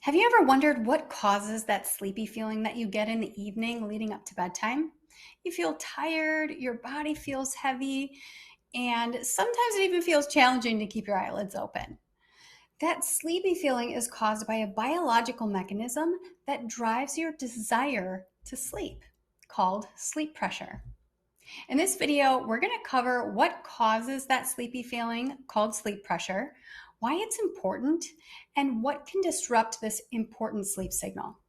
Have you ever wondered what causes that sleepy feeling that you get in the evening leading up to bedtime? You feel tired, your body feels heavy, and sometimes it even feels challenging to keep your eyelids open. That sleepy feeling is caused by a biological mechanism that drives your desire to sleep, called sleep pressure. In this video, we're going to cover what causes that sleepy feeling called sleep pressure, why it's important, and what can disrupt this important sleep signal.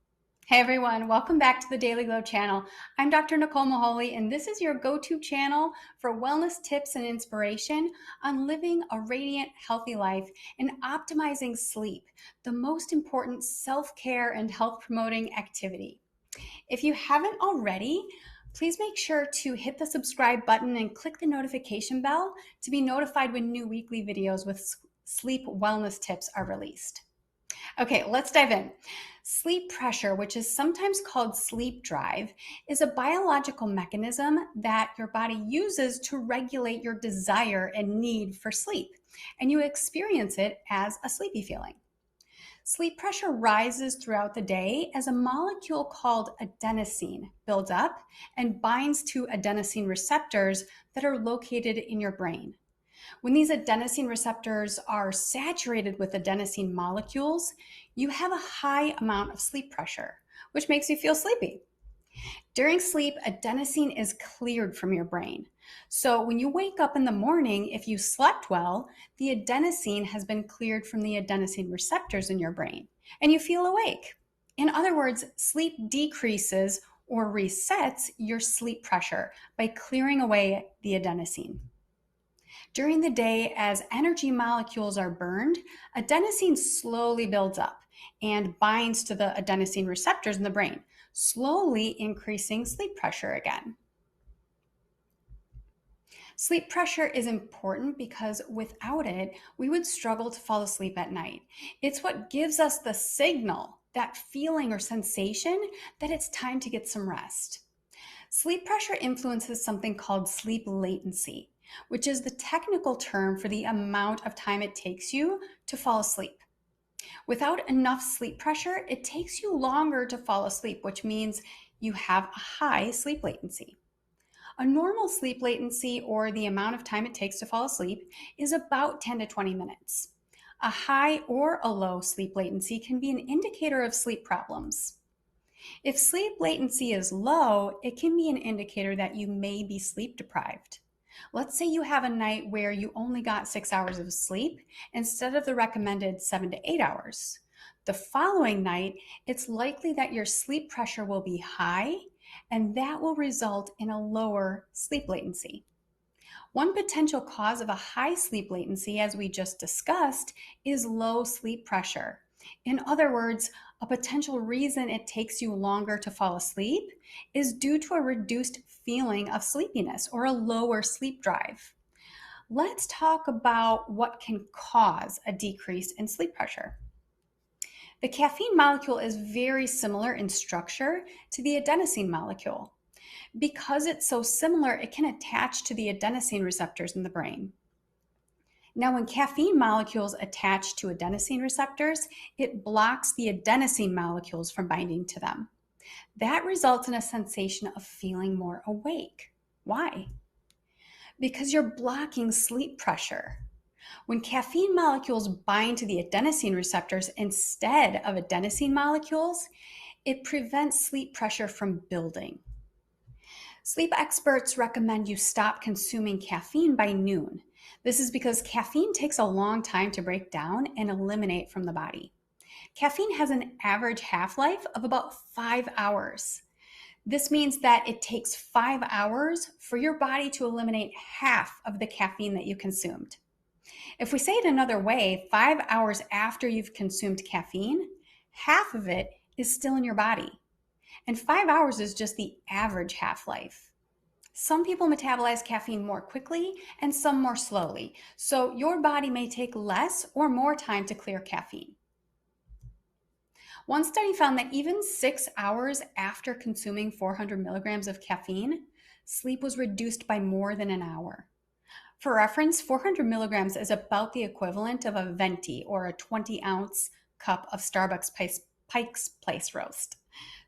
Hey everyone, welcome back to the Daily Glow channel. I'm Dr. Nicole Maholi, and this is your go-to channel for wellness tips and inspiration on living a radiant, healthy life and optimizing sleep, the most important self-care and health-promoting activity. If you haven't already, please make sure to hit the subscribe button and click the notification bell to be notified when new weekly videos with sleep wellness tips are released. Okay, let's dive in. Sleep pressure, which is sometimes called sleep drive, is a biological mechanism that your body uses to regulate your desire and need for sleep, and you experience it as a sleepy feeling. Sleep pressure rises throughout the day as a molecule called adenosine builds up and binds to adenosine receptors that are located in your brain. When these adenosine receptors are saturated with adenosine molecules, you have a high amount of sleep pressure, which makes you feel sleepy. During sleep, adenosine is cleared from your brain. So when you wake up in the morning, if you slept well, the adenosine has been cleared from the adenosine receptors in your brain, and you feel awake. In other words, sleep decreases or resets your sleep pressure by clearing away the adenosine. During the day, as energy molecules are burned, adenosine slowly builds up and binds to the adenosine receptors in the brain, slowly increasing sleep pressure again. Sleep pressure is important because without it, we would struggle to fall asleep at night. It's what gives us the signal, that feeling or sensation that it's time to get some rest. Sleep pressure influences something called sleep latency, which is the technical term for the amount of time it takes you to fall asleep. Without enough sleep pressure, it takes you longer to fall asleep, which means you have a high sleep latency. A normal sleep latency, or the amount of time it takes to fall asleep, is about 10 to 20 minutes. A high or a low sleep latency can be an indicator of sleep problems. If sleep latency is low, it can be an indicator that you may be sleep deprived. Let's say you have a night where you only got 6 hours of sleep instead of the recommended 7 to 8 hours. The following night, it's likely that your sleep pressure will be high, and that will result in a lower sleep latency. One potential cause of a high sleep latency, as we just discussed, is low sleep pressure. In other words, a potential reason it takes you longer to fall asleep is due to a reduced feeling of sleepiness or a lower sleep drive. Let's talk about what can cause a decrease in sleep pressure. The caffeine molecule is very similar in structure to the adenosine molecule. Because it's so similar, it can attach to the adenosine receptors in the brain. Now, when caffeine molecules attach to adenosine receptors, it blocks the adenosine molecules from binding to them. That results in a sensation of feeling more awake. Why? Because you're blocking sleep pressure. When caffeine molecules bind to the adenosine receptors instead of adenosine molecules, it prevents sleep pressure from building. Sleep experts recommend you stop consuming caffeine by noon. This is because caffeine takes a long time to break down and eliminate from the body. Caffeine has an average half-life of about 5 hours. This means that it takes 5 hours for your body to eliminate half of the caffeine that you consumed. If we say it another way, 5 hours after you've consumed caffeine, half of it is still in your body. And 5 hours is just the average half-life. Some people metabolize caffeine more quickly and some more slowly, so your body may take less or more time to clear caffeine. One study found that even 6 hours after consuming 400 milligrams of caffeine, sleep was reduced by more than an hour. For reference, 400 milligrams is about the equivalent of a venti, or a 20-ounce cup of Starbucks Pike's Place roast.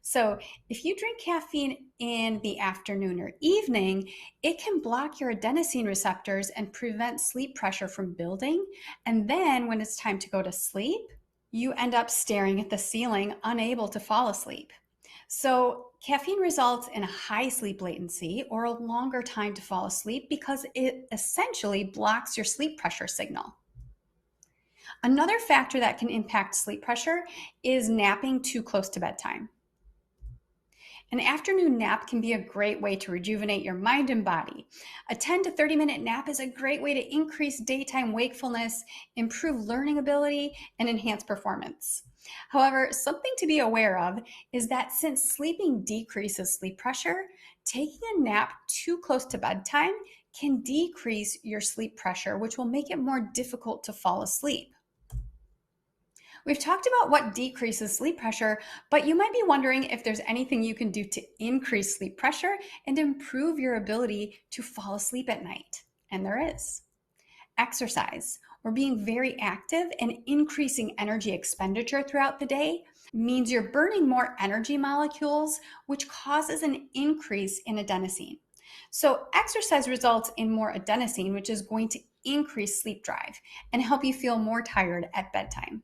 So, if you drink caffeine in the afternoon or evening, it can block your adenosine receptors and prevent sleep pressure from building. And then, when it's time to go to sleep, you end up staring at the ceiling, unable to fall asleep. So, caffeine results in a high sleep latency or a longer time to fall asleep because it essentially blocks your sleep pressure signal. Another factor that can impact sleep pressure is napping too close to bedtime. An afternoon nap can be a great way to rejuvenate your mind and body. A 10 to 30-minute nap is a great way to increase daytime wakefulness, improve learning ability, and enhance performance. However, something to be aware of is that since sleeping decreases sleep pressure, taking a nap too close to bedtime can decrease your sleep pressure, which will make it more difficult to fall asleep. We've talked about what decreases sleep pressure, but you might be wondering if there's anything you can do to increase sleep pressure and improve your ability to fall asleep at night. And there is. Exercise, or being very active and increasing energy expenditure throughout the day, means you're burning more energy molecules, which causes an increase in adenosine. So, exercise results in more adenosine, which is going to increase sleep drive and help you feel more tired at bedtime.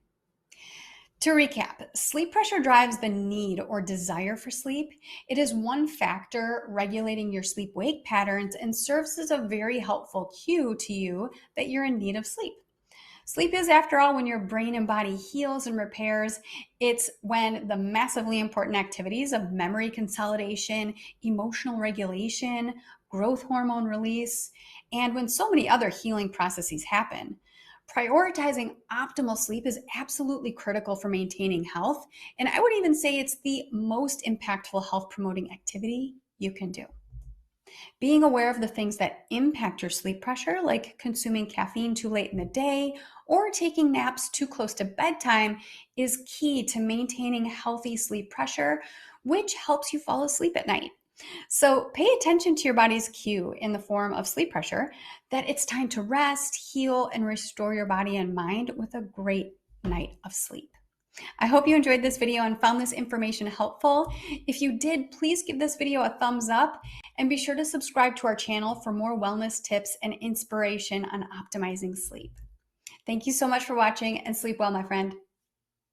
To recap, sleep pressure drives the need or desire for sleep. It is one factor regulating your sleep wake patterns and serves as a very helpful cue to you that you're in need of sleep. Sleep is, after all, when your brain and body heals and repairs. It's when the massively important activities of memory consolidation, emotional regulation, growth hormone release, and when so many other healing processes happen. Prioritizing optimal sleep is absolutely critical for maintaining health, and I would even say it's the most impactful health promoting activity you can do. Being aware of the things that impact your sleep pressure, like consuming caffeine too late in the day or taking naps too close to bedtime, is key to maintaining healthy sleep pressure, which helps you fall asleep at night. So pay attention to your body's cue in the form of sleep pressure that it's time to rest, heal, and restore your body and mind with a great night of sleep. I hope you enjoyed this video and found this information helpful. If you did, please give this video a thumbs up and be sure to subscribe to our channel for more wellness tips and inspiration on optimizing sleep. Thank you so much for watching and sleep well, my friend.